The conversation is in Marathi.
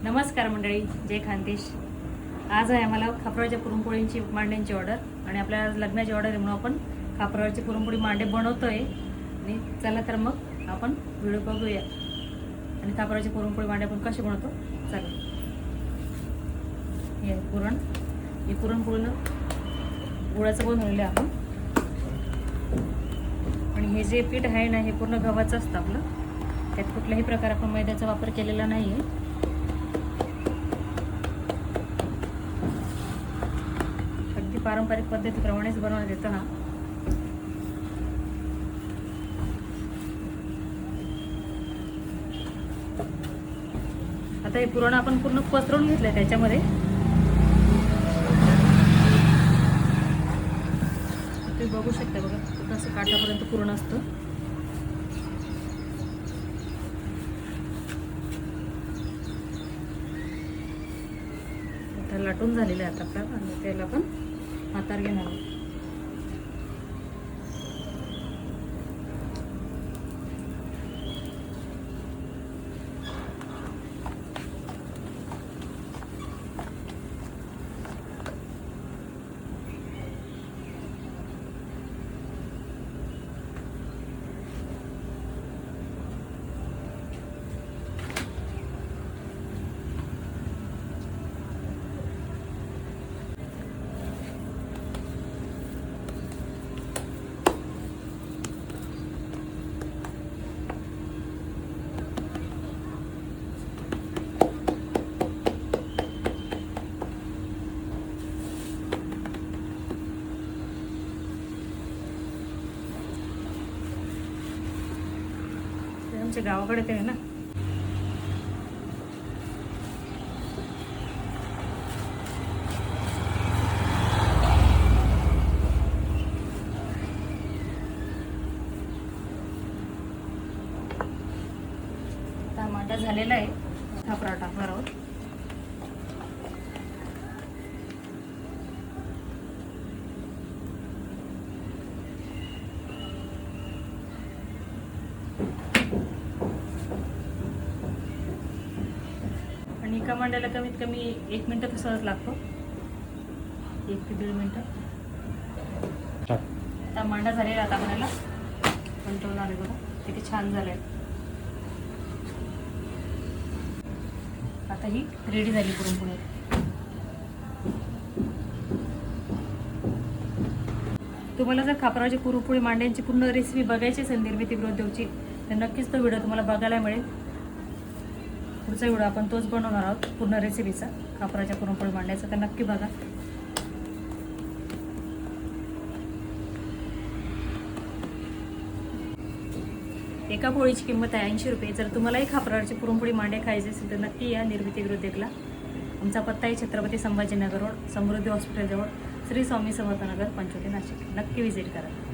नमस्कार मंडळी, जय खानदेश। आज आहे आम्हाला खापराच्या पुरणपोळींची मांड्यांची ऑर्डर आणि आपल्या लग्नाची ऑर्डर आहे म्हणून आपण खापराची पुरणपोळी मांडे बनवतोय। आणि चला तर मग आपण व्हिडिओ बघूया आणि खापराची पुरणपोळी मांडे आपण कसे बनवतो चला। हे पुरणपोळी गुळाचं बनवलेलं आहे आपण। आणि हे जे पीठ आहे ना हे पूर्ण गव्हाचं असतं आपलं, त्यात कुठल्याही प्रकार आपण मैद्याचा वापर केलेला नाही आहे। अगदी पारंपरिक पद्धतीप्रमाणेच बनवण्यात येतं हा। आता हे पुरण आपण पूर्ण पसरवून घेतलंय त्याच्यामध्ये। तुम्ही बघू शकता बघा कसं काठापर्यंत पुरण असतं। आता लाटून झालेलं आहे आता आपल्याला, आणि त्याला आपण हातावर घेणार आहोत। आमच्या गावाकडे ते आहे ना, टमाटा झालेला आहे। खापरा टाकणार आहोत। आणि एका मांड्याला कमीत कमी 1 मिनिट तर सहज लागतो, 1 ते 1.5 मिनिटं। आता मांडा झालेला आता आपल्याला कंट्रोल आले बघा किती छान झालंय। आता ही रेडी झाली पुरणपोळी। तुम्हाला जर खापराची पुरणपोळी मांड्यांची पूर्ण रेसिपी बघायची असेल निर्मिती गृहउद्योगची, तर नक्कीच तो व्हिडिओ तुम्हाला बघायला मिळेल। पुढचा व्हिडिओ आपण तोच बनवणार आहोत पूर्ण रेसिपीचा, खापराच्या पुरणपोळी मांड्याचा, तर नक्की बघा। एका पोळीची किंमत आहे 80 रुपये। जर तुम्हालाही खापराची पुरणपोळी मांडे खायचे असेल तर नक्की या निर्मिती गृहउद्योगला। आमचा पत्ता आहे छत्रपती संभाजीनगर रोड, समृद्धी हॉस्पिटल जवळ, श्री स्वामी समर्थ नगर, पंचवटी, नाशिक। नक्की व्हिजिट करा।